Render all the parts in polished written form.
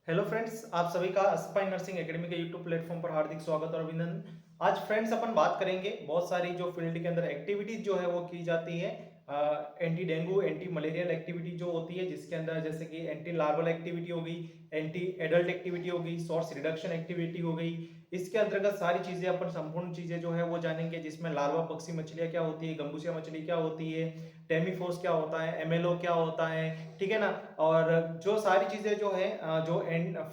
Hello friends, आप सभी का अस्पाइन नर्सिंग एकेडमी के यूट्यूब प्लेटफॉर्म पर हार्दिक स्वागत और अभिनंदन। आज फ्रेंड्स अपन बात करेंगे बहुत सारी जो फील्ड के अंदर एक्टिविटीज जो है वो की जाती है। Anti dengue anti malarial activity जो होती है, जिसके अंदर जैसे कि एंटी लार्वल एक्टिविटी हो गई, एंटी एडल्ट एक्टिविटी हो गई, सोर्स रिडक्शन एक्टिविटी हो गई। इसके अंतर्गत सारी चीजें अपन संपूर्ण चीजें जो है वो जानेंगे, जिसमें लार्वा पक्षी मछलियां क्या होती है, गंबूसिया मछली क्या होती है, टेमीफोस क्या होता है, एमएलओ क्या होता है, ठीक है ना। और जो सारी चीजें जो है जो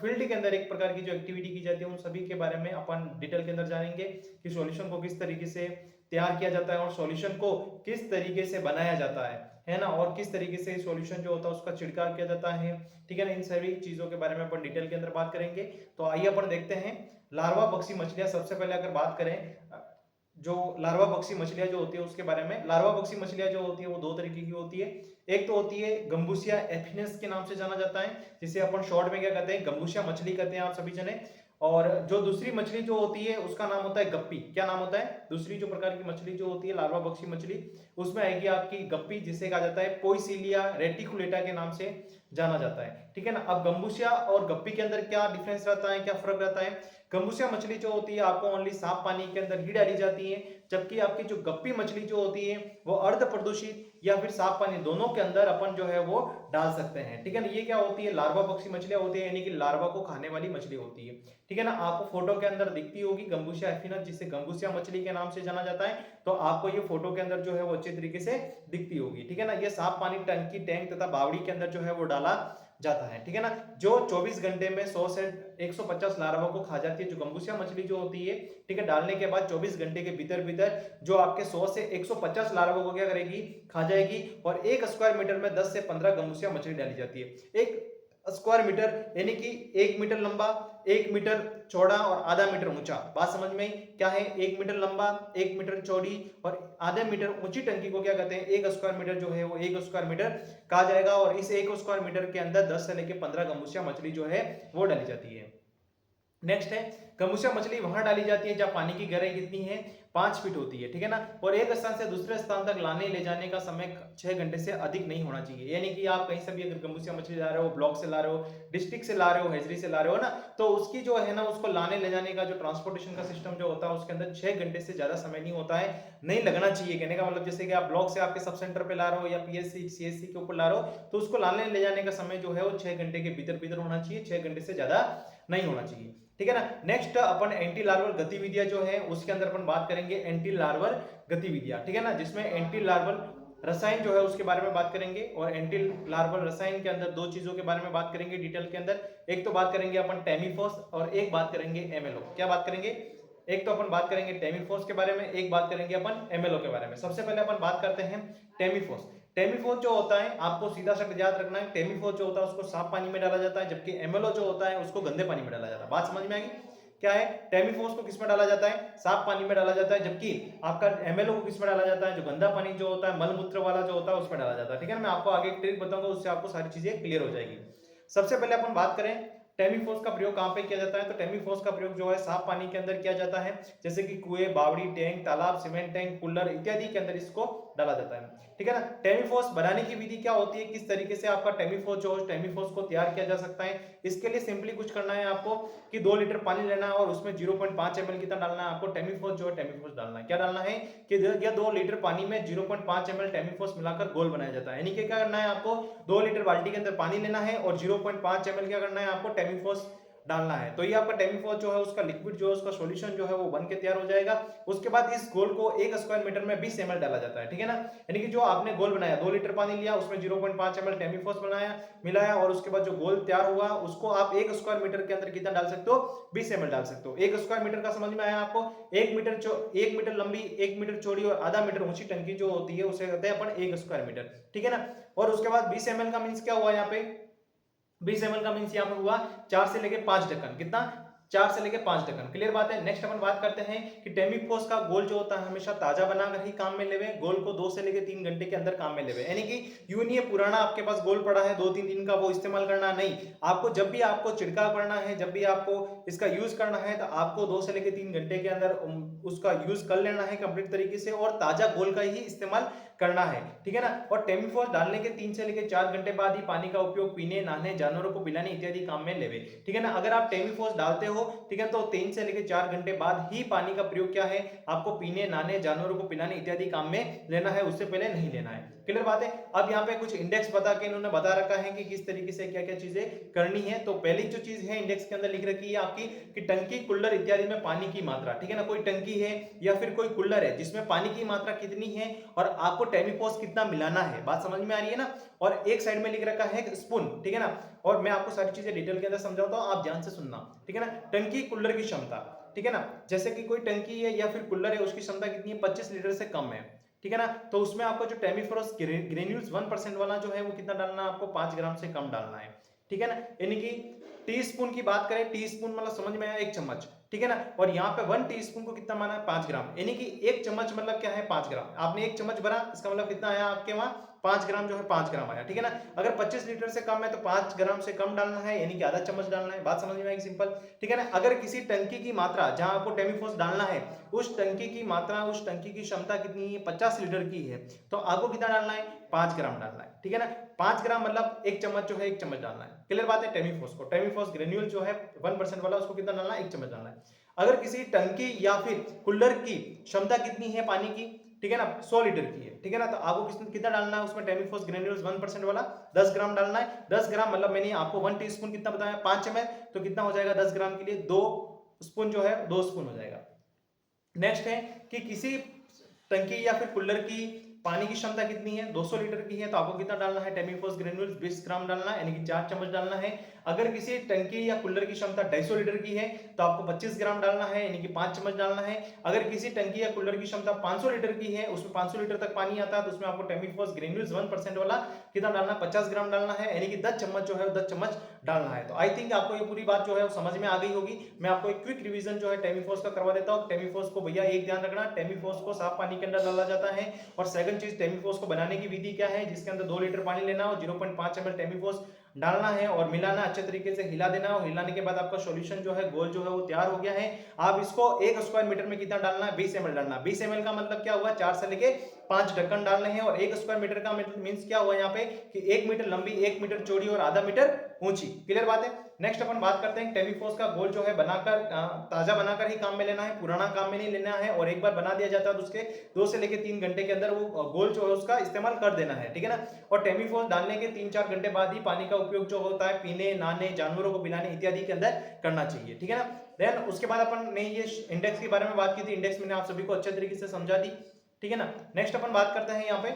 फील्ड के अंदर एक प्रकार की जो एक्टिविटी की जाती है, उन सभी के बारे में अपन डिटेल के अंदर जानेंगे कि सॉल्यूशन को किस तरीके से तैयार किया जाता है और सॉल्यूशन को किस तरीके से बनाया जाता है ना, और किस तरीके से सॉल्यूशन जो होता है उसका छिड़काव किया जाता है, ठीक है ना। इन सभी चीजों के बारे में अपन डिटेल के अंदर बात करेंगे। तो आइए अपन देखते हैं लार्वा पक्षी मछलियां। सबसे पहले अगर बात करें जो लार्वा पक्षी मछलियां जो होती है उसके बारे में, लार्वा पक्षी मछलियां जो होती है वो दो तरीके की होती है। एक तो होती है गंबूसिया एफिनस के नाम से जाना जाता है, जिसे अपन शॉर्ट में क्या कहते हैं, गंबूसिया मछली कहते हैं आप सभी जने। और जो दूसरी मछली जो होती है उसका नाम होता है गप्पी। क्या नाम होता है? दूसरी जो प्रकार की मछली जो होती है लार्वा पक्षी मछली, उसमें आएगी आपकी गप्पी, जिसे कहा जाता है पोइसिलिया रेटिकुलेटा के नाम से जाना जाता है, ठीक है ना। अब गंबूसिया और गप्पी के अंदर क्या डिफरेंस रहता है, क्या फर्क रहता है? गंबूसिया मछली जो होती है आपको ओनली साफ पानी के अंदर ही डाली जाती है, जबकि आपकी जो गप्पी मछली जो होती है वो अर्ध प्रदूषित या फिर साफ पानी दोनों के अंदर अपन जो है वो डाल सकते हैं, ठीक है ना। ये क्या होती है? लार्वा पक्षी मछलियां होती है, यानी कि लार्वा को खाने वाली मछली होती है, ठीक है ना। आपको फोटो के अंदर दिखती होगी गंबूसिया एफिनस, जिसे गंबूसिया मछली के नाम से जाना जाता है। तो आपको ये फोटो के अंदर जो है वो अच्छे तरीके से दिखती होगी, ठीक है ना। ये साफ पानी टंकी, टैंक तथा बावड़ी के अंदर जो है वो डाला जाता है, ठीक है ना। जो 24 घंटे में 100 से 150 लार्वा को खा जाती है जो गंबूसिया मछली जो होती है, ठीक है। डालने के बाद 24 घंटे के भीतर भीतर जो आपके 100 से 150 लार्वा को क्या करेगी, खा जाएगी। और 1 स्क्वायर मीटर में 10 से 15 गंबूसिया मछली डाली जाती है। 1 स्क्वायर मीटर यानी कि 1 मीटर लंबा, 1 मीटर चौड़ा और आधा मीटर ऊंचा। बात समझ में क्या है? 1 मीटर लंबा, 1 मीटर चौड़ी और आधे मीटर ऊंची टंकी को क्या कहते हैं? 1 स्क्वायर मीटर जो है वो 1 स्क्वायर मीटर कहा जाएगा। और इस 1 स्क्वायर मीटर के अंदर 10 से लेकर 15 गंबूसिया मछली जो है वो डाली जाती है। नेक्स्ट है, गंबूसिया मछली वहां डाली जाती है जहां पानी की गहराई कितनी है, 5 फीट होती है, ठीक है ना। और एक स्थान से दूसरे स्थान तक लाने ले जाने का समय 6 घंटे से अधिक नहीं होना चाहिए। यानी कि आप कहीं से भी अगर गंबूसिया मछली ला रहे हो, ब्लॉक से ला रहे हो, डिस्ट्रिक्ट से ला रहे हो, हेजरी से ला रहे हो ना, तो उसकी जो है ना उसको लाने ले जाने का जो ट्रांसपोर्टेशन का सिस्टम जो होता है उसके अंदर 6 घंटे से ज्यादा समय नहीं होता है, नहीं लगना चाहिए। कहने का मतलब जैसे कि आप ब्लॉक से आपके सब सेंटर पे ला रहे हो या पीएससी सीएससी के ऊपर ला रहे हो, तो उसको लाने ले जाने का समय जो है वो 6 घंटे के भीतर भीतर होना चाहिए, 6 घंटे से ज्यादा नहीं होना चाहिए, ठीक है ना। नेक्स्ट अपन एंटी लार्वल गतिविधियां जो है उसके अंदर अपन बात करेंगे, एंटी लार्वल गतिविधियां, ठीक है ना, जिसमें एंटी लार्वल रसायन जो है उसके बारे में बात करेंगे। और एंटी लार्वल रसायन के अंदर दो चीजों के बारे में बात करेंगे डिटेल के अंदर। एक तो बात करेंगे अपन टेमीफोस और एक बात करेंगे एमएलओ। क्या बात करेंगे? एक तो अपन बात करेंगे टेमीफोस के बारे में, एक बात करेंगे अपन एमएलओ के बारे में। सबसे पहले अपन बात करते हैं टेमीफोस। टेमीफोस जो होता है आपको सीधा सा याद रखना है, टेमीफोस जो होता है उसको साफ पानी में डाला जाता है, जबकि एमएलओ जो होता है उसको गंदे पानी में डाला जाता है। बात समझ में आ गई? क्या है? टेमीफोस को किसमें डाला जाता है? साफ पानी में डाला जाता है, जबकि आपका एमएलओ को किसमें डाला जाता है? जो गंदा पानी जो होता है, मलमूत्र वाला जो होता है उसमें डाला जाता है, ठीक है ना। मैं आपको आगे एक ट्रिक बताऊंगा, उससे आपको सारी चीजें क्लियर हो जाएगी। सबसे पहले अपन बात करें टेमीफोस का प्रयोग कहां पे किया जाता है, तो टेमीफोस का प्रयोग जो है साफ पानी के अंदर किया जाता है, जैसे कि कुएं, बावड़ी, टैंक, तालाब, सीमेंट टैंक, कूलर इत्यादि के अंदर इसको डाला जाता है, ठीक है ना। टेमीफोस बनाने की विधि क्या होती है, किस तरीके से आपका टेमीफोस जो है टेमीफोस को तैयार किया जा सकता है? इसके लिए सिंपली कुछ करना है आपको कि 2 लीटर पानी लेना है और उसमें 0.5 ml कितना डालना है आपको? टेमीफोस जो है टेमीफोस डालना है। क्या डालना है कि यह 2 लीटर पानी में 0.5 ml टेमीफोस मिलाकर घोल बनाया जाता है। यानी कि क्या करना है आपको? 2 लीटर बाल्टी के अंदर पानी लेना है और 0.5 ml क्या करना है आपको? टेमीफोस डालना है। तो ये आपका टेमीफोस जो है उसका लिक्विड जो है उसका सॉल्यूशन जो है वो बन के तैयार हो जाएगा। उसके बाद इस घोल को 1 स्क्वायर मीटर में 20 ml डाला जाता है, ठीक है ना। यानी कि जो आपने घोल बनाया, 2 लीटर पानी लिया, उसमें 0.5 ml टेमीफोस बनाया, मिलाया, और उसके बाद जो घोल तैयार हुआ उसको आप 1 स्क्वायर मीटर के अंदर कितना डाल सकते हो? 20 ml डाल सकते हो। 1 स्क्वायर मीटर का समझ में आया आपको? 1 मीटर लंबी, 1 मीटर चौड़ी और आधा मीटर ऊंची टंकी जो होती है उसे कहते हैं अपन 1 स्क्वायर मीटर, ठीक है ना। और उसके बाद 20 ml का मीन्स क्या हुआ यहाँ पे? 20 ml का मीन्स यहाँ पर हुआ 4 से लेके 5 ढक्कन। कितना? 4 से लेके 5 ढक्कन। क्लियर बात है। नेक्स्ट अपन बात करते हैं कि टेमीफोस का गोल जो होता है हमेशा ताजा बनाकर ही काम में लेवे, गोल को 2 से लेके 3 घंटे के अंदर काम में लेवे। यानी कि यूं नहीं है पुराना आपके पास गोल पड़ा है 2-3 दिन का वो इस्तेमाल करना नहीं। आपको जब भी आपको छिड़काव करना है, जब भी आपको इसका यूज करना है, तो आपको 2 से लेके 3 घंटे के अंदर उसका यूज कर लेना है कंप्लीट तरीके से, और ताजा गोल का ही इस्तेमाल करना है, ठीक है ना। और टेमीफॉस डालने के 3 से लेकर 4 घंटे बाद ही पानी का उपयोग पीने, नहाने, जानवरों को पिलाने इत्यादि काम में लेवे, ठीक है ना। अगर आप टेमीफॉस डालते हो, ठीक है, तो 3 से लेकर 4 घंटे बाद ही पानी का प्रयोग क्या है, आपको पीने, नहाने, जानवरों को पिलाने इत्यादि काम में लेना है, उससे पहले नहीं लेना है। क्लियर बात है। अब यहाँ पे कुछ इंडेक्स बता के इन्होंने बता रखा है कि किस तरीके से क्या क्या चीजें करनी है। तो पहली जो चीज है इंडेक्स के अंदर लिख रखी है आपकी कि टंकी, कुल्लर इत्यादि में पानी की मात्रा, ठीक है ना। कोई टंकी है या फिर कोई कुल्लर है जिसमें पानी की मात्रा कितनी है और आपको टेमीफॉस कितना मिलाना है, बात समझ में आ रही है ना। और एक साइड में लिख रखा है स्पून, ठीक है ना। और मैं आपको सारी चीजें डिटेल के अंदर समझाता हूं, आप ध्यान से सुनना, ठीक है ना। टंकी, कुल्लर की क्षमता, ठीक है ना। जैसे कि कोई टंकी है या फिर कुल्लर है, उसकी क्षमता कितनी है, 25 लीटर से कम है, ठीक है ना। तो उसमें आपको जो टेमीफॉस ग्रेन्यूल्स 1% वाला जो है वो कितना डालना है, आपको 5 ग्राम से कम डालना है, ठीक है ना। यानी कि टी स्पून की बात करें, टी स्पून मतलब समझ में आया, 1 चम्मच, ठीक है ना। और यहाँ पे 1 टीस्पून को कितना माना है, 5 ग्राम, यानी कि 1 चम्मच मतलब क्या है, 5 ग्राम। आपने 1 चम्मच भरा, इसका मतलब कितना आया आपके वहां, 5 ग्राम जो है 5 ग्राम आया, ठीक है ना। अगर 25 लीटर से कम है तो 5 ग्राम से कम डालना है, यानी कि आधा चम्मच डालना है, बात समझ में आएगी, सिंपल, ठीक है ना। अगर किसी टंकी की मात्रा जहां आपको टेमीफॉस डालना है, उस टंकी की मात्रा, उस टंकी की क्षमता कितनी है, 50 लीटर की है, तो आपको कितना डालना है, 5 ग्राम डालना है, ठीक है ना। 5 ग्राम मतलब 1 चम्मच जो है 1 चम्मच डालना है। क्लियर बात है। टेमीफॉस ग्रेन्यूल जो है 1% वाला, उसको कितना डालना है, 1 चम्मच डालना है। अगर किसी टंकी या फिर कुल्लर की क्षमता कितनी है पानी की, ठीक है ना, 100 लीटर की है, ठीक है ना, तो आपको कितना डालना है उसमें, टेमीफॉस ग्रेन्यूल्स 1% वाला 10 ग्राम डालना है। 10 ग्राम मतलब मैंने आपको 1 टीस्पून कितना बताया, 5 ml, तो कितना हो जाएगा 10 ग्राम के लिए 2 स्पून जो है 2 स्पून हो जाएगा। नेक्स्ट है कि किसी टंकी या फिर कुल्लर की पानी की क्षमता कितनी है, 200 लीटर की है, तो आपको कितना डालना है, टेमीफॉस ग्रेन्यूल्स 20 ग्राम डालना है, यानी कि 4 चम्मच डालना है। अगर किसी टंकी या कुल्लर की क्षमता 250 लीटर की है तो आपको 25 ग्राम डालना है, यानी कि 5 चम्मच डालना है। अगर किसी टंकी या कुल्लर की क्षमता 500 लीटर की है, उसमें 500 लीटर तक पानी आता है, तो उसमें आपको टेमीफॉस ग्रेन्यूल्स 1% वाला कितना डालना है, 50 ग्राम डालना है, यानी कि 10 चम्मच जो है 10 चम्मच डालना है। तो आई थिंक आपको ये पूरी बात जो है वो समझ में आ गई होगी। मैं आपको एक क्विक रिवीजन जो है टेमीफॉस का करवा देता हूँ। टेमीफॉस को भैया एक ध्यान रखना, टेमीफॉस को साफ पानी के अंदर डाला जाता है। और सेकंड चीज, टेमीफॉस को बनाने की विधि क्या है, जिसके अंदर 2 लीटर पानी लेना हो, 0.5 ml टेमीफॉस डालना है और मिलाना, अच्छे तरीके से हिला देना, और हिलाने के बाद आपका सॉल्यूशन जो है गोल जो है वो तैयार हो गया है। आप इसको 1 स्क्वायर मीटर में कितना डालना है, 20 ml डालना। 20 ml का मतलब क्या हुआ, 4 से लेके 5 ढक्कन डालने हैं। और 1 स्क्वायर मीटर का मींस क्या हुआ यहाँ पे कि 1 मीटर लंबी, 1 मीटर चौड़ी और आधा मीटर ऊंची। क्लियर बात है। नेक्स्ट अपन बात करते हैं, टेमीफॉस का गोल जो है बनाकर ताजा बनाकर ही काम में लेना है, पुराना काम में नहीं लेना है। और एक बार बना दिया जाता है तो उसके 2 से लेके 3 घंटे के अंदर वो गोल जो है उसका इस्तेमाल कर देना है, ठीक है ना। और टेमीफॉस डालने के 3-4 घंटे बाद ही पानी का उपयोग जो होता है पीने, नहाने, जानवरों को पिलाने इत्यादि के अंदर करना चाहिए, ठीक है ना। देन उसके बाद अपन ने ये इंडेक्स के बारे में बात की थी, इंडेक्स मैंने आप सभी को अच्छे तरीके से समझा दी, ठीक है ना। नेक्स्ट अपन बात करते हैं यहाँ पे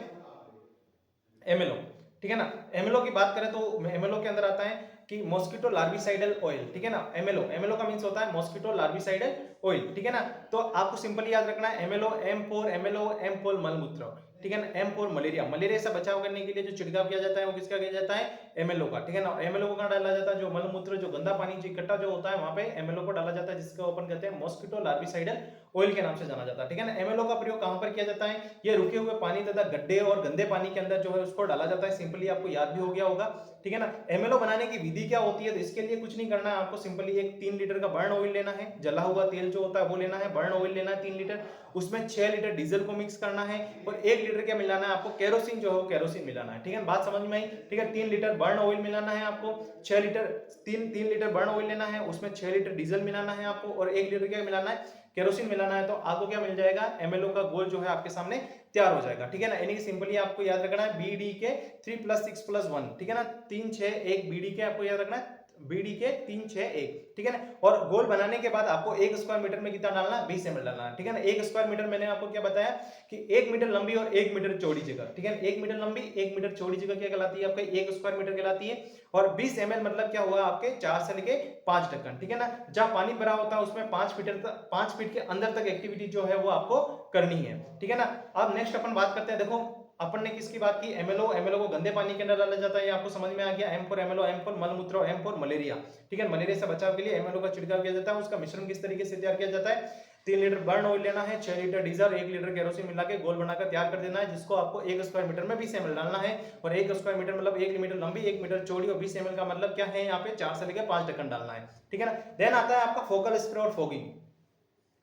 एमएलओ, ठीक है ना। एमएलओ की बात करें तो एमएलओ के अंदर आता है कि मॉस्किटो लार्विसाइडल ऑयल, ठीक है ना। एमएलओ का मींस होता है मॉस्किटो लार्विसाइडल ऑयल, ठीक है ना। तो आपको सिंपली याद रखना है एमएलओ, एम फॉर मलमूत्र, ठीक है ना। एम फॉर मलेरिया, मलेरिया से बचाव करने के लिए जो छिड़काव किया जाता है वो किसका किया जाता है, एमएलओ का, ठीक है ना। एमएलओ को कहां डाला जाता है, जो मलमूत्र, जो गंदा पानी जो इकट्ठा जो होता है वहां पे एमएलओ को डाला जाता है, जिसको अपन कहते हैं मॉस्किटो लार्विसाइडल ऑयल के नाम से जाना जाता है, ठीक है ना। एमएलओ का प्रयोग कहां पर किया जाता है, ये रुके हुए पानी तथा गड्ढे और गंदे पानी के अंदर जो है उसको डाला जाता है। सिंपली आपको याद भी हो गया होगा, ठीक है ना। एमएलओ बनाने की विधि क्या होती है, तो इसके लिए कुछ नहीं करना है, आपको सिंपली एक 3 लीटर का बर्न ऑयल लेना है, जला हुआ तेल जो होता है वो लेना है, बर्न ऑयल लेना है 3 लीटर, उसमें 6 लीटर डीजल को मिक्स करना है, और 1 लीटर क्या मिलाना है आपको, केरोसिन जो है वो केरोसिन मिलाना है, ठीक है। बात समझ में आई, ठीक है। 3 लीटर बर्न ऑयल मिलाना है आपको, 6 लीटर 3 लीटर बर्न ऑयल लेना है, उसमें 6 लीटर डीजल मिलाना है आपको, और 1 लीटर क्या मिलाना है, केरोसिन मिलाना है। तो आपको क्या मिल जाएगा, एमएलओ का गोल जो है आपके सामने तैयार हो जाएगा, ठीक है ना। यानी कि सिंपली आपको याद रखना है बीडी के 3 + 6 + 1, ठीक है ना, 3 6 1 बीडी के आपको याद रखना है, बीडी के 3 6 1, ठीक है ना। और गोल बनाने के बाद आपको 1 स्क्वायर मीटर में कितना डालना है, 20 ml डालना है, ठीक है ना। 1 स्क्वायर मीटर मैंने आपको क्या बताया कि 1 मीटर लंबी और 1 मीटर चौड़ी जगह, ठीक है। 1 मीटर लंबी 1 मीटर चौड़ी जगह क्या कहलाती है, आपका 1 स्क्वायर मीटर कहलाती है। और 20 ml मतलब क्या हुआ आपके 4 से लेके 5 ढक्कन, ठीक है ना। जहां पानी भरा होता है उसमें 5 फीट के अंदर तक एक्टिविटी जो है वो आपको करनी है, ठीक है ना। अब नेक्स्ट अपन बात करते हैं, देखो अपन ने किसकी बात की, एमएलओ को गंदे पानी के अंदर डाला जाता है, ये आपको समझ में आ गया। M for MLO, M for मलमूत्र, एम फॉर मलेरिया, ठीक है। मलेरिया से बचाव के लिए एमएलओ का छिड़काव किया जाता है। उसका मिश्रण किस तरीके से तैयार किया जाता है, 3 लीटर बर्न ऑयल लेना है, 6 लीटर डीजल, 1 लीटर केरोसिन मिला के गोल बनाकर तैयार कर देना है, जिसको आपको 1 स्क्वायर मीटर में 20 ml डालना है। और 1 स्क्वायर मीटर मतलब 1 मीटर लंबी, 1 मीटर चौड़ी, और 20 ml का मतलब क्या है, यहाँ पे 4 से लेकर 5 ढक्कन डालना है, ठीक है ना। देन आता है आपका फोकल स्प्रे और फॉगिंग।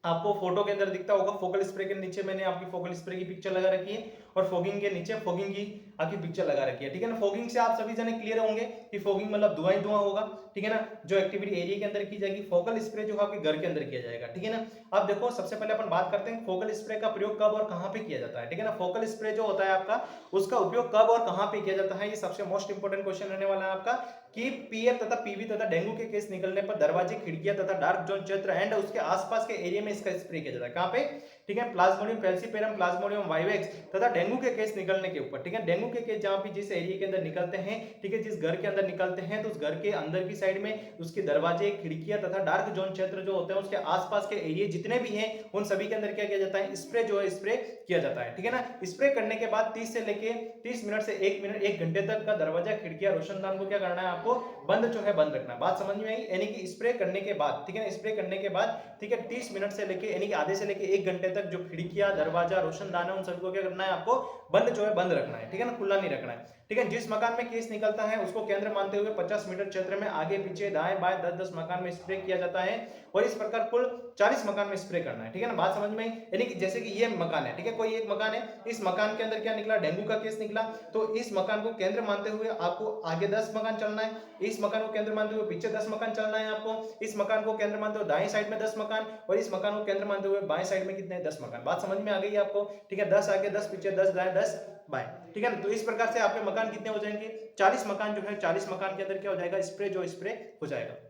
आपको फोटो के अंदर दिखता होगा, फोकल स्प्रे के नीचे मैंने आपकी फोकल स्प्रे की पिक्चर लगा रखी है, और फोगिंग के नीचे फोगिंग की आपकी पिक्चर लगा रखी है, ठीक है ना। फोगिंग से आप सभी जने क्लियर होंगे कि फोगिंग मतलब धुआं ही धुआं होगा, ठीक है ना, जो एक्टिविटी एरिया के अंदर की जाएगी। फोकल स्प्रे जो आपके घर के अंदर किया जाएगा, ठीक है ना। अब देखो सबसे पहले अपन बात करते हैं फोकल स्प्रे का प्रयोग कब और कहां पे किया जाता है, ठीक है ना। फोकल स्प्रे जो होता है आपका, उसका उपयोग कब और कहां पे किया जाता है, ये सबसे मोस्ट इंपोर्टेंट क्वेश्चन रहने वाला है आपका, कि पीएफ तथा पीवी तथा डेंगू के केस निकलने पर दरवाजे, खिड़कियां तथा डार्क जोन क्षेत्र एंड उसके आसपास के एरिया में इसका स्प्रे किया जाता है। कहां पे, ठीक है, प्लाज्मोडियम फैल्सीपेरम, प्लाज्मोडियम वाइवेक्स तथा डेंगू के केस निकलने के ऊपर, ठीक है। डेंगू के केस जहां भी जिस एरिया के अंदर निकलते हैं, ठीक है, जिस घर के अंदर निकलते हैं, तो उस घर के अंदर की साइड में उसके दरवाजे, खिड़कियां तथा डार्क जोन क्षेत्र जो होते हैं उसके आसपास के एरिया जितने भी हैं, उन सभी के अंदर क्या किया जाता है, स्प्रे जो है स्प्रे किया जाता है, ठीक है ना। स्प्रे करने के बाद 30 से लेके 30 मिनट से 1 घंटे तक का दरवाजा, खिड़कियां, रोशनदान को क्या करना है, आपको बंद जो है बंद रखना है। बात समझ में आई, यानी कि स्प्रे करने के बाद, ठीक है, स्प्रे करने के बाद, ठीक है, 30 मिनट से लेके यानी कि आधे से लेके 1 घंटे तक जो खिड़कियां, दरवाजा, रोशनदान है, उन सभी को क्या करना है, आपको बंद जो है बंद रखना है, ठीक है ना, खुला नहीं रखना है, ठीक है। जिस मकान में केस निकलता है उसको केंद्र मानते हुए 50 मीटर क्षेत्र में आगे पीछे दाएं बाएं 10-10 मकान में स्प्रे किया जाता है, और इस प्रकार कुल 40 मकान में स्प्रे करना है, ठीक है ना। बात समझ में आई, यानी कि जैसे कि ये मकान है, ठीक है, कोई एक मकान है, इस मकान के अंदर क्या निकला, डेंगू का केस निकला, तो इस मकान को केंद्र मानते हुए आपको आगे 10 मकान चलना है, इस मकान को केंद्र मानते हुए पीछे 10 मकान चलना है आपको, इस मकान को केंद्र मानते हुए दाएं साइड में 10 मकान, और इस मकान को केंद्र मानते हुए बाएं साइड में कितने, 10 मकान। बात समझ में आ गई आपको, ठीक है, 10 आगे 10 पीछे, 10 दाएं 10 बाएं, ठीक है ना। तो इस प्रकार से आपके मकान कितने हो जाएंगे, 40 मकान जो है, 40 मकान के अंदर क्या हो जाएगा, स्प्रे जो स्प्रे हो जाएगा।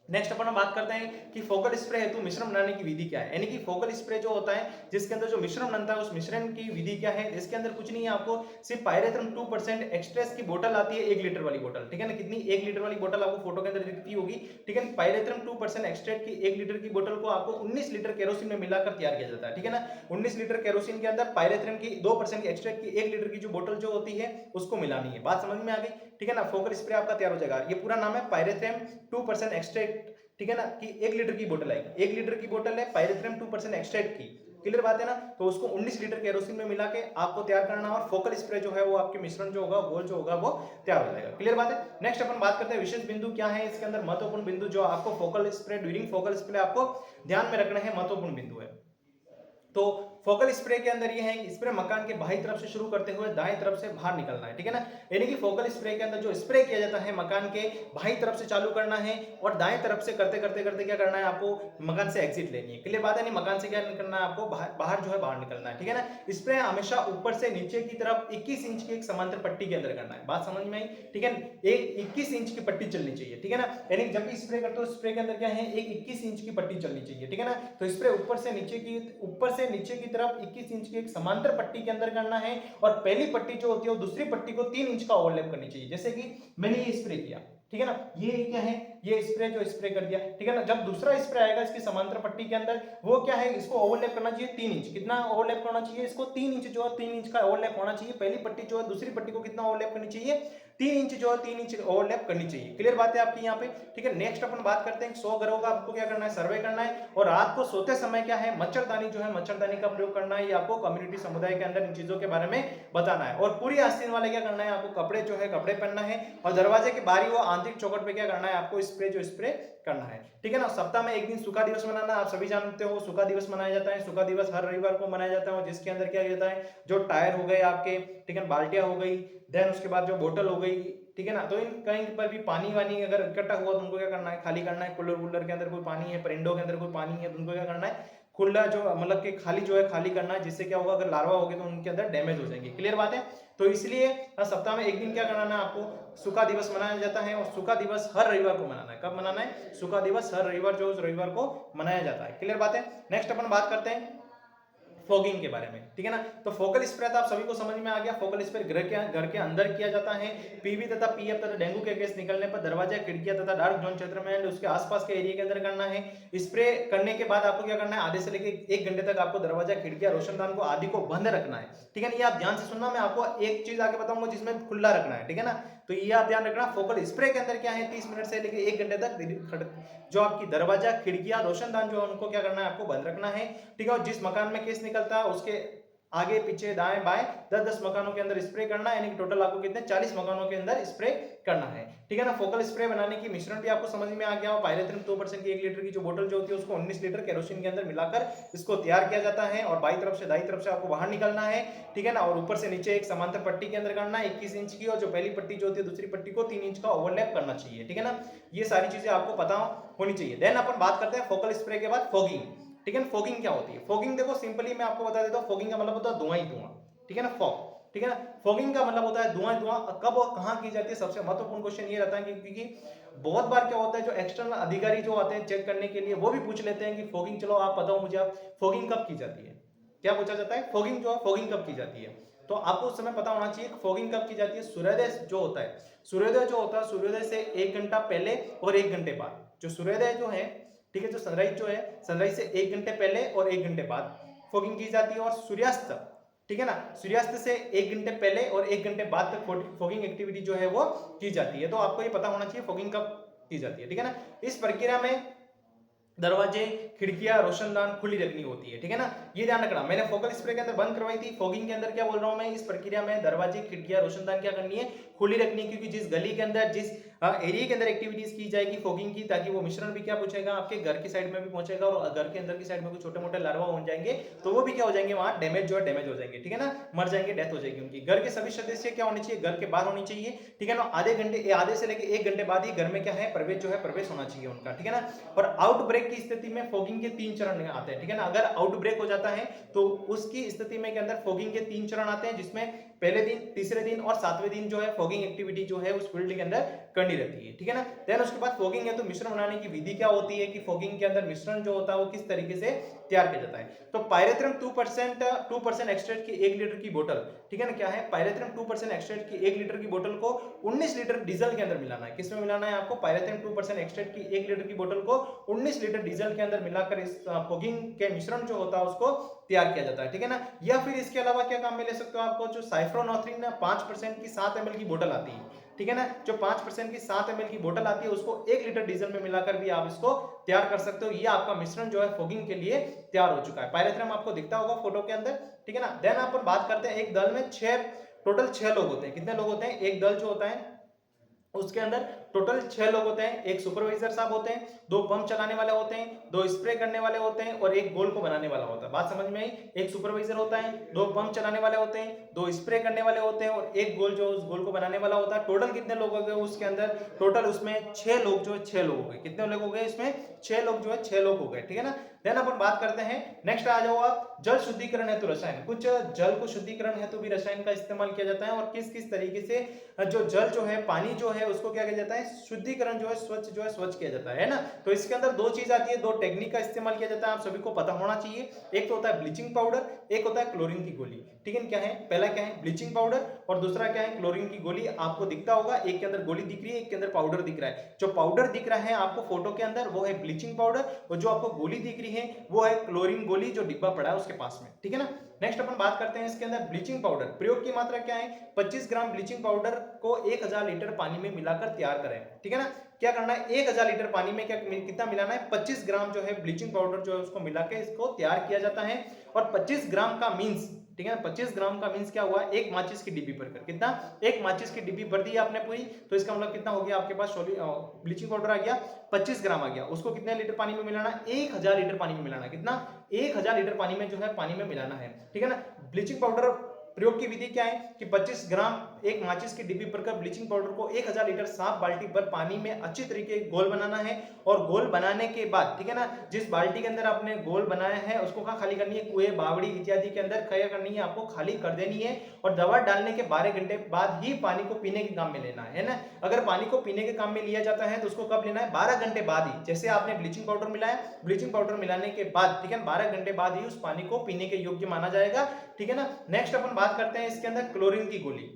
नेक्स्ट अपन बात करते हैं कि फोकल स्प्रे हेतु मिश्रण बनाने की विधि क्या है, यानी कि फोकल स्प्रे जो होता है जिसके अंदर जो मिश्रण बनता है उस मिश्रण की विधि क्या है। इसके अंदर कुछ नहीं है, आपको सिर्फ पायरेथ्रम 2% एक्सट्रेस की बोतल आती है, 1 लीटर वाली बोतल, ठीक है ना। कितनी, 1 लीटर वाली बोतल आपको फोटो के अंदर दिखती होगी, ठीक है। पायरेथ्रम 2% एक्सट्रेट की 1 लीटर की बोतल को आपको 19 लीटर केरोसिन में मिलाकर तैयार किया जाता है, ठीक है ना। 19 लीटर केरोसिन के अंदर पायरेथ्रम की 2% एक्सट्रेट की 1 लीटर की जो बोतल जो होती है उसको मिलानी है। बात समझ में आ गई, ठीक है ना। फोकल स्प्रे आपका तैयार हो जाएगा। ये पूरा नाम है पायरेथ्रम 2% एक्सट्रेट, ठीक है ना, कि 1 लीटर की बोतल आएगी, 1 लीटर की बोतल है पायरेथ्रम 2% एक्सट्रैक्ट की, क्लियर बात है ना। तो उसको 19 लीटर केरोसिन में मिला के आपको तैयार करना, और फोकल स्प्रे जो है वो आपके मिश्रण जो होगा, घोल जो होगा वो तैयार हो जाएगा, क्लियर बात है। नेक्स्ट अपन बात करते हैं विशेष बिंदु क्या है इसके अंदर, महत्वपूर्ण बिंदु जो आपको focal spray, during focal spray आपको ध्यान में रखना है, महत्वपूर्ण बिंदु है। तो फोकल स्प्रे के अंदर ये है कि स्प्रे मकान के बाहरी तरफ से शुरू करते हुए दाएं तरफ से बाहर निकलना है, ठीक है ना। यानी कि फोकल स्प्रे के अंदर जो स्प्रे किया जाता है मकान के बाहरी तरफ से चालू करना है, और दाएं तरफ से करते करते करते क्या करना है, आपको मकान से एग्जिट लेनी है, क्लियर बात है। नहीं, मकान से क्या निकलना है, आपको बाहर जो है बाहर निकलना है, ठीक है ना। स्प्रे हमेशा ऊपर से नीचे की तरफ 21 इंच की एक समांतर पट्टी के अंदर करना है। बात समझ में आई, ठीक है। एक 21 इंच की पट्टी चलनी चाहिए, ठीक है ना। यानी जब भी स्प्रे करते हो स्प्रे के अंदर क्या है, एक 21 इंच की पट्टी चलनी चाहिए, ठीक है ना। तो स्प्रे ऊपर से नीचे की तरफ 21 इंच की एक समांतर पट्टी के अंदर करना है, और पहली पट्टी जो होती है वो दूसरी पट्टी को 3 इंच का ओवरलैप करनी चाहिए। जैसे कि मैंने ये स्प्रे किया, ठीक है ना, ये क्या है, ये स्प्रे जो स्प्रे कर दिया, ठीक है ना। जब दूसरा स्प्रे आएगा इसकी समांतर पट्टी के अंदर, वो क्या है, इसको ओवरलैप करना चाहिए 3 इंच। कितना ओवरलैप करना चाहिए, इसको 3 इंच जो है 3 इंच का ओवरलैप होना चाहिए। पहली पट्टी जो है दूसरी पट्टी को कितना ओवरलैप करनी चाहिए, 3 इंच जो है 3 इंच ओवरलैप करनी चाहिए, क्लियर बात है आपकी यहाँ पे, ठीक है। नेक्स्ट अपन बात करते हैं 100 घरों का आपको क्या करना है, सर्वे करना है, और रात को सोते समय क्या है, मच्छरदानी जो है मच्छरदानी का प्रयोग करना है। ये आपको कम्युनिटी समुदाय के अंदर इन चीजों के बारे में बताना है। और पूरी आस्तीन वाले क्या करना है, आपको कपड़े जो है कपड़े पहनना है, और दरवाजे के बाहरी व आंतरिक चौखट पे क्या करना है, आपको स्प्रे जो स्प्रे करना है, ठीक है ना। सप्ताह में एक दिन सूखा दिवस मनाना, आप सभी जानते हो सूखा दिवस मनाया जाता है। सूखा दिवस हर रविवार को मनाया जाता है, जिसके अंदर क्या जाता है, जो टायर हो गए आपके, ठीक है, बाल्टियां हो गई, देन उसके बाद जो बोतल हो गई, ठीक है ना। तो इन कहीं पर भी पानी वानी अगर इकट्ठा हुआ तो उनको क्या करना है, खाली करना है। कूलर वूलर के अंदर कोई पानी है, परिंडों के अंदर कोई पानी है, तो उनको क्या करना है, खुला जो मतलब कि खाली जो है खाली करना है, जिससे क्या होगा, अगर लार्वा हो गए तो उनके अंदर डैमेज हो जाएंगे, क्लियर बात है। तो इसलिए सप्ताह में एक दिन क्या करना है, आपको सूखा दिवस मनाया जाता है, और सूखा दिवस हर रविवार को मनाना है। कब मनाना है, सूखा दिवस हर रविवार जो रविवार को मनाया जाता है, क्लियर बात है। नेक्स्ट अपन बात करते हैं फॉगिंग के बारे में, ठीक है ना। तो फोकल स्प्रे तो आप सभी को समझ में आ गया। फोकल स्प्रे घर के अंदर किया जाता है। पीवी तथा पीएफ तथा डेंगू के केस निकलने पर दरवाजा, खिड़कियां तथा डार्क जोन क्षेत्र में एंड उसके आसपास के एरिया के अंदर करना है। स्प्रे करने के बाद आपको क्या करना है, आधे से लेकर 1 घंटे तक आपको दरवाजा, खिड़कियां, रोशनदान को आदि को बंद रखना है, ठीक है ना। ये आप ध्यान से सुनना, मैं आपको एक चीज आगे बताऊंगा जिसमें खुला रखना है, ठीक है ना। तो ये आप ध्यान रखना, फोकल स्प्रे के अंदर क्या है, 30 मिनट से लेकर 1 घंटे तक जो आपकी दरवाजा, खिड़कियां, रोशनदान जो है उनको क्या करना है, आपको बंद रखना है, ठीक है। और जिस मकान में केस निकलता है उसके आगे पीछे दाएं बाएं 10-10 मकानों के अंदर स्प्रे करना है, यानी कि टोटल आपको कितने 40 मकानों के अंदर स्प्रे करना है। ठीक है ना। फोकल स्प्रे बनाने की मिश्रण भी आपको समझ में आ गया हो। पायरेथ्रम 2% की 1 लीटर की जो बोतल जो होती है उसको 19 लीटर केरोसिन के अंदर मिलाकर इसको तैयार किया जाता है और बाई तरफ से दाई तरफ से आपको बाहर निकलना है। ठीक है ना। और ऊपर से नीचे एक समांतर पट्टी के अंदर करना है 21 इंच की, और जो पहली पट्टी जो होती है दूसरी पट्टी को 3 इंच का ओवरलैप करना चाहिए। ठीक है ना। ये सारी चीजें आपको पता होनी चाहिए। देन अपन बात करते हैं फोकल स्प्रे के बाद फॉगिंग। ठीक है ना। फॉगिंग क्या होती है? फॉगिंग देखो सिंपली मैं आपको बता देता हूँ, फॉगिंग का मतलब होता है धुआं ही धुआं। ठीक है ना। फॉग, ठीक है ना। फॉगिंग का मतलब होता है धुआं धुआं। कब और कहां की जाती है? सबसे महत्वपूर्ण क्वेश्चन ये रहता है क्योंकि बहुत बार क्या होता है जो एक्सटर्नल अधिकारी जो आते हैं चेक करने के लिए वो भी पूछ लेते हैं कि फॉगिंग, चलो आप बताओ मुझे, आप फॉगिंग कब की जाती है? क्या पूछा जाता है? फॉगिंग जो है फॉगिंग कब की जाती है? तो आपको उस समय पता होना चाहिए फॉगिंग कब की जाती है। सूर्योदय जो होता है, सूर्योदय जो होता है, सूर्योदय से 1 घंटा पहले और 1 घंटे बाद। जो सूर्योदय जो है, ठीक है, जो सनराइज जो है, सनराइज से 1 घंटे पहले और 1 घंटे बाद फॉगिंग की जाती है। और सूर्यास्त, ठीक है ना, सूर्यास्त से 1 घंटे पहले और 1 घंटे बाद तक फॉगिंग एक्टिविटी जो है वो की जाती है। तो आपको ये पता होना चाहिए फॉगिंग कब की जाती है। ठीक है ना। इस प्रक्रिया में दरवाजे, खिड़कियां, रोशनदान खुली रखनी होती है। ठीक है ना। ये ध्यान रखना, मैंने फोकल स्प्रे के अंदर बंद करवाई थी, फॉगिंग के अंदर क्या बोल रहा हूं मैं, इस प्रक्रिया में दरवाजे, खिड़कियां, रोशनदान क्या करनी है? खुली रखनी, क्योंकि जिस गली के अंदर, जिस एरिया के अंदर एक्टिविटीज की जाएगी फॉगिंग की, ताकि वो मिश्रण भी क्या पूछेगा, आपके घर की साइड में भी पहुंचेगा और घर के अंदर की साइड में कुछ छोटे मोटे लार्वा हो जाएंगे तो वो भी क्या हो जाएंगे, वहां डैमेज जो है डैमेज हो जाएंगे। ठीक है ना। मर जाएंगे, डेथ हो जाएगी उनकी। घर के सभी सदस्य क्या होने चाहिए? घर के बाहर होनी चाहिए। ठीक है ना। आधे घंटे, आधे से लेकर 1 घंटे बाद ही घर में क्या है, प्रवेश जो है प्रवेश होना चाहिए उनका। ठीक है ना। और आउटब्रेक की स्थिति में फॉगिंग के 3 चरण आते हैं। ठीक है ना। अगर आउटब्रेक हो जाता है तो उसकी स्थिति में के अंदर फॉगिंग के 3 चरण आते हैं, जिसमें पहले दिन, तीसरे दिन और 7वें दिन जो है फॉगिंग एक्टिविटी जो है उस फील्ड के अंदर करनी रहती है। ठीक है ना। देन उसके बाद फॉगिंग है तो मिश्रण बनाने की विधि क्या होती है कि फॉगिंग के अंदर मिश्रण जो होता है वो किस तरीके से तैयार किया जाता है। तो पायरेथ्रम 2% एक्सट्रैक्ट की 1 लीटर की बोतल, ठीक है ना, क्या है, पायरेथ्रम 2% एक्सट्रैक्ट की 1 लीटर की बोतल को 19 लीटर डीजल के अंदर मिलाना है। किसमें मिलाना है आपको? पायरेथ्रम 2% एक्सट्रैक्ट की 1 लीटर की बोतल को 19 लीटर डीजल के अंदर मिलाकर इस फॉगिंग के मिश्रण जो होता है उसको तैयार किया जाता है। ठीक है ना। या फिर इसके अलावा क्या काम में ले सकते हो आपको, जो साइफ्रोनॉथ्रिन 5% की 7 ml की बोतल आती है। ठीक है ना। जो 5% की 7 ml की बोतल आती है उसको 1 लीटर डीजल में मिलाकर भी आप इसको तैयार कर सकते हो। ये आपका मिश्रण जो है फॉगिंग के लिए तैयार हो चुका है। पायरेथ्रम आपको दिखता होगा फोटो के अंदर। ठीक है ना। देन अपन बात करते हैं, एक दल में टोटल 6 लोग होते हैं। कितने लोग होते हैं? एक दल जो होता है उसके अंदर टोटल 6 लोग होते हैं। एक सुपरवाइजर साहब होते हैं, 2 पंप चलाने वाले होते हैं, 2 स्प्रे करने वाले होते हैं और एक गोल को बनाने वाला होता है। बात समझ में आई? एक सुपरवाइजर होता है, 2 पंप चलाने वाले होते हैं, 2 स्प्रे करने वाले होते हैं और एक गोल जो उस गोल को बनाने वाला होता है। टोटल कितने लोग हो गए उसके अंदर? टोटल उसमें 6 लोग जो है 6 लोग हो गए। कितने लोग हो गए इसमें? 6 लोग जो है 6 लोग हो गए। ठीक है ना। देन अपन बात करते हैं, नेक्स्ट आ जाओ आप, जल शुद्धिकरण हेतु रसायन। कुछ जल को शुद्धिकरण हेतु भी रसायन का इस्तेमाल किया जाता है और किस किस तरीके से जो जल जो है, पानी जो है उसको क्या किया जाता है, शुद्धिकरण जो है स्वच्छ किया जाता है ना। तो इसके अंदर 2 चीज आती है, 2 टेक्निक का इस्तेमाल किया जाता है, आप सभी को पता होना चाहिए। एक तो होता है ब्लीचिंग पाउडर, एक होता है क्लोरीन की गोली। ठीक है। क्या है? पहला क्या है? ब्लीचिंग पाउडर और दूसरा क्या है? क्लोरीन की गोली। आपको दिखता होगा, एक के अंदर गोली दिख रही है, एक के अंदर पाउडर दिख रहा है। जो पाउडर दिख रहा है आपको फोटो के अंदर वो है ब्लीचिंग पाउडर और जो आपको गोली दिख रही है वो है क्लोरीन गोली, जो डिब्बा पड़ा है उसके पास में। ठीक है ना। नेक्स्ट अपन बात करते हैं इसके अंदर ब्लीचिंग पाउडर। प्रयोग की मात्रा क्या है? 25 ग्राम ब्लीचिंग पाउडर को 1000 लीटर पानी में मिलाकर तैयार करें। ठीक है ना। क्या करना है? 1000 लीटर पानी में क्या कितना मिलाना है? 25 ग्राम जो है ब्लीचिंग पाउडर जो है उसको मिला के इसको तैयार किया जाता है। और 25 ग्राम का मीन्स, ठीक है ना, 25 ग्राम का मीन्स क्या हुआ? एक माचिस की डिब्बी भरकर। कितना? एक माचिस की डिब्बी भर दी आपने पूरी, तो इसका मतलब कितना हो गया आपके पास? ब्लीचिंग पाउडर आ गया 25 ग्राम आ गया। उसको कितने लीटर पानी में मिलाना? 1000 लीटर पानी में मिलाना। कितना? 1000 लीटर पानी में जो है पानी में मिलाना है। ठीक है ना। ब्लीचिंग पाउडर प्रयोग की विधि क्या है कि 25 ग्राम एक माचिस की डिब्बी भरकर ब्लीचिंग पाउडर को 1000 लीटर साफ बाल्टी भर पानी में अच्छी तरीके गोल बनाना है। और गोल बनाने के बाद, ठीक है ना, जिस बाल्टी के अंदर आपने गोल बनाया है उसको कहाँ खाली करनी है? कुएं, बावड़ी इत्यादि के अंदर क्या करनी है? आपको खाली कर देनी है। और दवा डालने के 12 घंटे बाद ही पानी को पीने के काम में लेना है ना। अगर पानी को पीने के काम में लिया जाता है तो उसको कब लेना है? 12 घंटे बाद ही। जैसे आपने ब्लीचिंग पाउडर मिलाया, ब्लीचिंग पाउडर मिलाने के बाद, ठीक है, 12 घंटे बाद ही उस पानी को पीने के योग्य माना जाएगा। ठीक है ना। नेक्स्ट अपन बात करते हैं इसके अंदर क्लोरीन की गोली।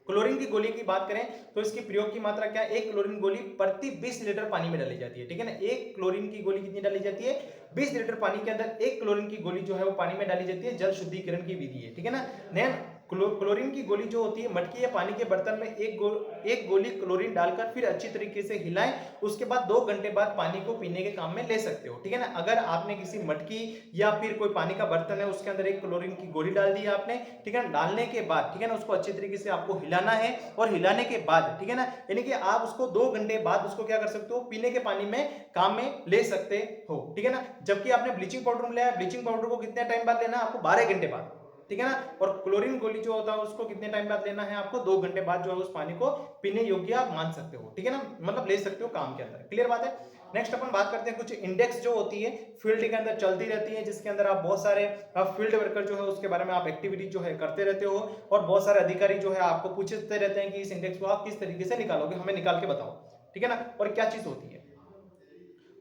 क्लोरीन की गोली की बात करें तो इसकी प्रयोग की मात्रा क्या है? एक क्लोरीन गोली प्रति 20 लीटर पानी में डाली जाती है। ठीक है ना। एक क्लोरीन की गोली कितनी डाली जाती है? 20 लीटर पानी के अंदर एक क्लोरीन की गोली जो है वो पानी में डाली जाती है। जल शुद्धिकरण की विधि है। ठीक है ना। क्लोरीन की गोली जो होती है मटकी या पानी के बर्तन में एक गोली क्लोरीन डालकर फिर अच्छी तरीके से हिलाएं, उसके बाद 2 घंटे बाद पानी को पीने के काम में ले सकते हो, ठीक है ना। अगर आपने किसी मटकी या फिर कोई पानी का बर्तन है उसके अंदर एक क्लोरीन की गोली डाल दी आपने, ठीक है ना, डालने के बाद, ठीक है ना, उसको अच्छी तरीके से आपको हिलाना है और हिलाने के बाद, ठीक है ना, यानी कि आप उसको 2 घंटे बाद उसको क्या कर सकते हो, पीने के पानी में काम में ले सकते हो, ठीक है ना। जबकि आपने ब्लीचिंग पाउडर लिया है, ब्लीचिंग पाउडर को कितने टाइम बाद लेना है आपको, 12 घंटे बाद, ठीक है ना। और क्लोरीन गोली जो होता है उसको कितने टाइम बाद लेना है आपको, 2 घंटे बाद जो है उस पानी को पीने योग्य आप मान सकते हो, ठीक है ना, मतलब ले सकते हो काम के अंदर। क्लियर बात है। नेक्स्ट अपन बात करते हैं कुछ इंडेक्स जो होती है फील्ड के अंदर चलती रहती है, जिसके अंदर आप बहुत सारे फील्ड वर्कर जो है उसके बारे में आप एक्टिविटी जो है करते रहते हो, और बहुत सारे अधिकारी जो है आपको पूछते रहते हैं कि इस इंडेक्स को आप किस तरीके से निकालोगे, हमें निकाल के बताओ, ठीक है ना, और क्या चीज होती है।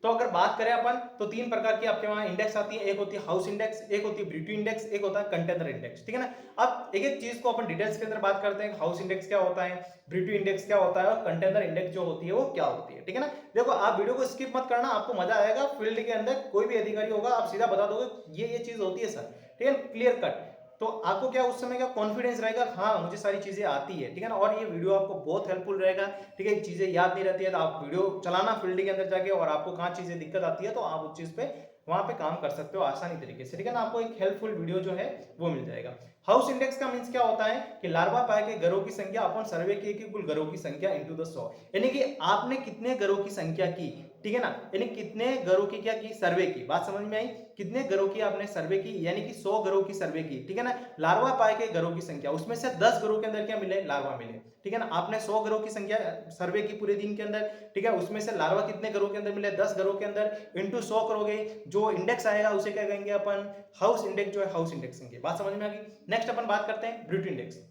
तो अगर बात करें अपन तो 3 प्रकार की आपके वहां इंडेक्स आती है, एक होती है हाउस इंडेक्स, एक होती है ब्यूटी इंडेक्स, एक होता है कंटेनर इंडेक्स, ठीक है ना। अब एक एक चीज को अपन डिटेल्स के अंदर बात करते हैं, हाउस इंडेक्स क्या होता है, ब्यूटी इंडेक्स क्या होता है, और कंटेनर इंडेक्स जो होती है वो क्या होती है, ठीक है ना। देखो आप वीडियो को स्किप मत करना, आपको मजा आएगा। फील्ड के अंदर कोई भी अधिकारी होगा आप सीधा बता दोगे ये चीज होती है सर, ठीक है, क्लियर कट। तो आपको क्या उस समय का कॉन्फिडेंस रहेगा, हाँ मुझे सारी चीजें आती है, ठीक है ना, और ये वीडियो आपको बहुत हेल्पफुल रहेगा, ठीक है। चीजें याद नहीं रहती है तो आप वीडियो चलाना फील्ड के अंदर जाके, और आपको कहाँ चीजें दिक्कत आती है तो आप उस चीज पे वहां पे काम कर सकते हो आसानी तरीके से, ठीक है ना। आपको एक हेल्पफुल वीडियो जो है वो मिल जाएगा। हाउस इंडेक्स का मींस क्या होता है कि लार्वा पाए गए घरों की संख्या अपन सर्वे किए कि कुल घरों की संख्या इनटू द 100, यानी कि आपने कितने घरों की संख्या की, ठीक है ना, यानी कितने घरों की क्या की, सर्वे की। बात समझ में आई, कितने घरों की आपने सर्वे की, यानी कि 100 घरों की सर्वे की, ठीक है ना। लार्वा पाए गए घरों की संख्या, उसमें से 10 घरों के अंदर क्या मिले, लार्वा मिले, ठीक है ना। आपने 100 घरों की संख्या सर्वे की पूरे दिन के अंदर, ठीक है, उसमें से लार्वा कितने घरों के अंदर मिले, 10 घरों के अंदर, इंटू 100 करोगे, जो इंडेक्स आएगा उसे क्या कहेंगे अपन, हाउस इंडेक्स जो है हाउस इंडेक्स कहेंगे। बात समझ में आ गई। नेक्स्ट अपन बात करते हैं ब्यूटी इंडेक्स।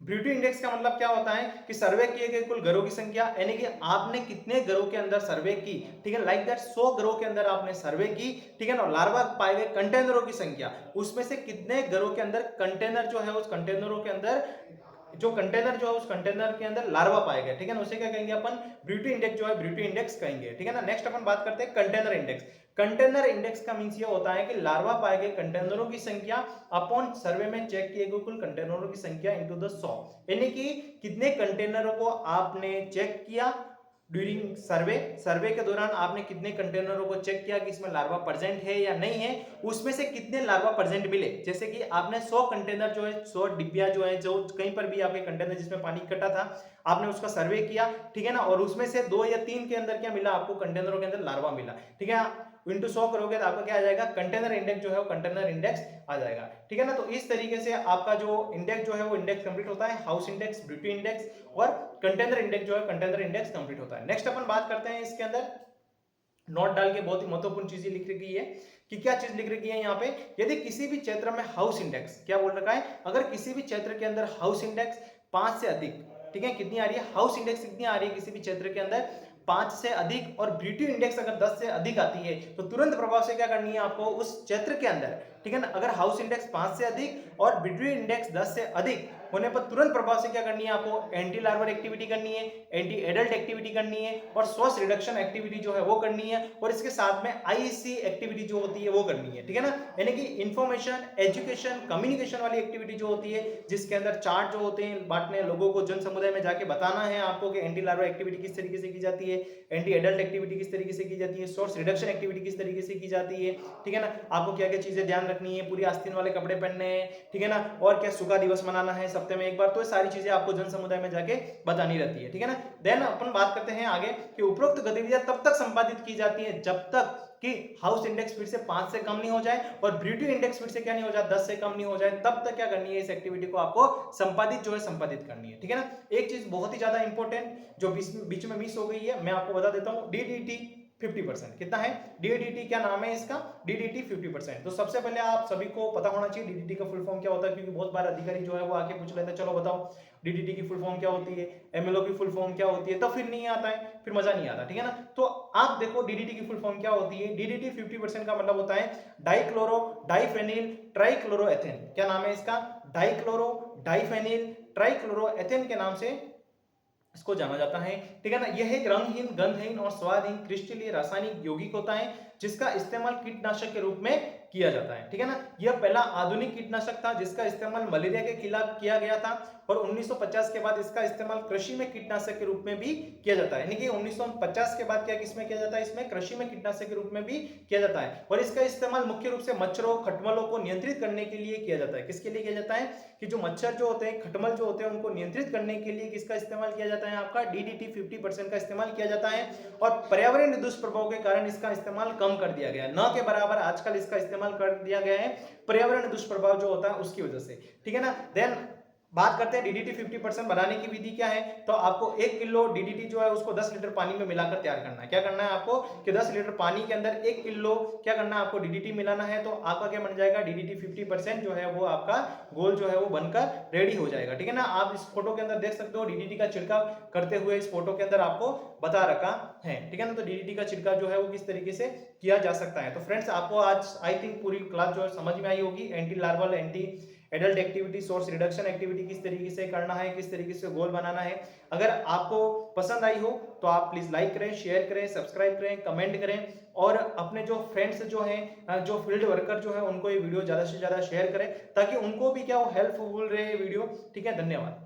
ब्यूटी इंडेक्स का मतलब क्या होता है कि सर्वे किए गए कुल घरों की संख्या, यानी कि आपने कितने घरों के अंदर सर्वे की, ठीक है, लाइक दैट 100 घरों के अंदर आपने सर्वे की, ठीक है ना। लार्वा पाए गए कंटेनरों की संख्या, उसमें से कितने घरों के अंदर कंटेनर जो है उस कंटेनरों के अंदर, जो कंटेनर जो है उस कंटेनर के अंदर लार्वा पाए गए, ठीक है ना, उसे क्या कहेंगे अपन, ब्यूटी इंडेक्स जो है ब्यूटी इंडेक्स कहेंगे, ठीक है ना। नेक्स्ट अपन बात करते हैं कंटेनर इंडेक्स। कंटेनर इंडेक्स का मींस ये होता है कि लार्वा पाए गए कंटेनरों की संख्या अपॉन सर्वे में चेक किए गए कुल कंटेनरों की संख्या इनटू द 100, यानी कि कितने कंटेनरों को आपने चेक किया ड्यूरिंग सर्वे, सर्वे के दौरान आपने कितने कंटेनरों को चेक किया कि इसमें लार्वा प्रेजेंट है या नहीं है, उसमें से कितने लार्वा प्रेजेंट मिले। जैसे कि आपने 100 कंटेनर जो है, 100 डिब्बिया जो है, जो कहीं पर भी आपके कंटेनर जिसमें पानी इकट्ठा था आपने उसका सर्वे किया, ठीक है ना, और उसमें से 2 या 3 के अंदर क्या मिला आपको, कंटेनरों के अंदर लार्वा मिला, ठीक है। इंटू 100 करोगे तो आपका क्या आ जाएगा, कंटेनर इंडेक्स जो है वो कंटेनर इंडेक्स आ जाएगा, ठीक है ना। तो इस तरीके से आपका जो इंडेक्स जो है वो इंडेक्स कंप्लीट होता है, हाउस इंडेक्स, ब्यूटी इंडेक्स और कंटेनर इंडेक्स जो है कंटेनर इंडेक्स कंप्लीट होता है। नेक्स्ट अपन बात करते हैं इसके अंदर नोट डाल के बहुत ही महत्वपूर्ण चीजें लिख रखी है कि क्या चीज लिख रखी है यहाँ पे, यदि किसी भी क्षेत्र में हाउस इंडेक्स, क्या बोल रखा है, अगर किसी भी क्षेत्र के अंदर हाउस इंडेक्स 5 से अधिक, ठीक है, कितनी आ रही है, हाउस इंडेक्स कितनी आ रही है किसी भी क्षेत्र के अंदर 5 से अधिक, और ब्यूटी इंडेक्स अगर 10 से अधिक आती है तो तुरंत प्रभाव से क्या करनी है आपको उस क्षेत्र के अंदर, ठीक है ना। अगर हाउस इंडेक्स 5 से अधिक और ब्यूटी इंडेक्स 10 से अधिक होने पर तुरंत प्रभाव से क्या करनी है आपको, एंटी लार्वल एक्टिविटी करनी है, एंटी एडल्ट एक्टिविटी करनी है, और सोर्स रिडक्शन एक्टिविटी जो है वो करनी है, और इसके साथ में आईसी एक्टिविटी जो होती है वो करनी है, ठीक है ना। यानी कि इंफॉर्मेशन, एजुकेशन, कम्युनिकेशन वाली एक्टिविटी जो होती है, जिसके अंदर चार्ट जो होते हैं बांटने, लोगों को जन समुदाय में जाके बताना है आपको कि एंटी लार्वा एक्टिविटी किस तरीके से की जाती है, एंटी एडल्ट एक्टिविटी किस तरीके से की जाती है, सोर्स रिडक्शन एक्टिविटी किस तरीके से की जाती है, ठीक है ना। आपको क्या क्या चीजें ध्यान रखनी है, पूरी आस्तीन वाले कपड़े पहनने हैं, ठीक है ना, और क्या सूखा दिवस मनाना है सप्ताह में एक बार, तो ये सारी चीजें आपको जन समुदाय में जाके बतानी रहती है, ठीक है ना। देन अपन बात करते हैं आगे कि उपरोक्त गतिविधियां तब तक संपादित की जाती है जब तक कि हाउस इंडेक्स फिर से 5 से कम नहीं हो जाए और ब्यूटी इंडेक्स फिर से क्या नहीं हो जाए, 10 से कम नहीं हो जाए, तब तक क्या करनी है, इस एक्टिविटी को आपको संपादित जो है संपादित करनी है, ठीक है ना। एक चीज बहुत ही ज्यादा इंपॉर्टेंट जो बीच में मिस हो गई है, मैं आपको बता देता हूं, डीडीटी 50%, कितना है डीडीटी, क्या नाम है इसका, डीडीटी 50%। तो सबसे पहले आप सभी को पता होना चाहिए डीडीटी का फुल फॉर्म क्या होता है, क्योंकि बहुत बार अधिकारी जो है वो आके पूछ लेते हैं चलो बताओ डीडीटी की फुल फॉर्म क्या होती है, एमएलओ की फुल फॉर्म क्या होती है, तो फिर नहीं आता है, फिर मजा नहीं आता, ठीक है ना। तो आप देखो डीडीटी की फुल फॉर्म क्या होती है, डीडीटी 50% का मतलब होता है डाइक्लोरो डाइफेनिल ट्राइक्लोरोएथेन, क्या नाम है इसका, डाइक्लोरो डाइफेनिल ट्राइक्लोरोएथेन के नाम से इसको जाना जाता है, ठीक है ना। यह एक रंगहीन, गंधहीन और स्वादहीन क्रिस्टलीय रासायनिक यौगिक होता है जिसका इस्तेमाल कीटनाशक के रूप में किया जाता है, ठीक है ना। यह पहला आधुनिक कीटनाशक था जिसका इस्तेमाल मलेरिया के खिलाफ किया गया था और 1950 के बाद इसका इस्तेमाल कृषि में कीटनाशक के रूप में भी किया जाता है। यानी कि 1950 के बाद क्या किसमें किया जाता है, इसमें कृषि में कीटनाशक के रूप में भी किया जाता है। और इसका इस्तेमाल मुख्य रूप से मच्छरों खटमलों को नियंत्रित करने के लिए किया जाता है। किसके लिए किया जाता है कि जो मच्छर जो होते हैं, खटमल जो होते हैं, उनको नियंत्रित करने के लिए किसका इस्तेमाल किया जाता है, आपका डीडीटी 50% का इस्तेमाल किया जाता है। और पर्यावरणीय दुष्प्रभाव के कारण इसका इस्तेमाल कम कर दिया गया है, न के बराबर आजकल इसका इस्तेमाल कर दिया गया है पर्यावरण दुष्प्रभाव जो होता है उसकी वजह से, ठीक है ना। देन बात करते हैं डीडीटी 50% बनाने की विधि क्या है। तो आपको 1 किलो डीडीटी जो है उसको 10 लीटर पानी में मिलाकर तैयार करना है। क्या करना है आपको कि 10 लीटर पानी के अंदर 1 किलो क्या करना है आपको डीडीटी मिलाना है। तो आपका क्या बन जाएगा, डीडीटी 50% जो है वो आपका गोल जो है वो बनकर रेडी हो जाएगा, ठीक है ना। आप इस फोटो के अंदर देख सकते हो डीडीटी का छिड़काव करते हुए इस फोटो के अंदर आपको बता रखा है, ठीक है ना। तो डीडीटी का छिड़काव जो है वो किस तरीके से किया जा सकता है। तो फ्रेंड्स आपको आज आई थिंक पूरी क्लास जो है समझ में आई होगी। Anti larval, anti adult activity, source reduction activity किस तरीके से करना है, किस तरीके से गोल बनाना है। अगर आपको पसंद आई हो तो आप प्लीज लाइक करें, शेयर करें, सब्सक्राइब करें, कमेंट करें और अपने जो फ्रेंड्स जो हैं, जो फील्ड वर्कर जो है उनको ये वीडियो ज्यादा से ज्यादा शेयर करें ताकि उनको भी क्या हो हेल्पफुल रहे वीडियो, ठीक है। धन्यवाद।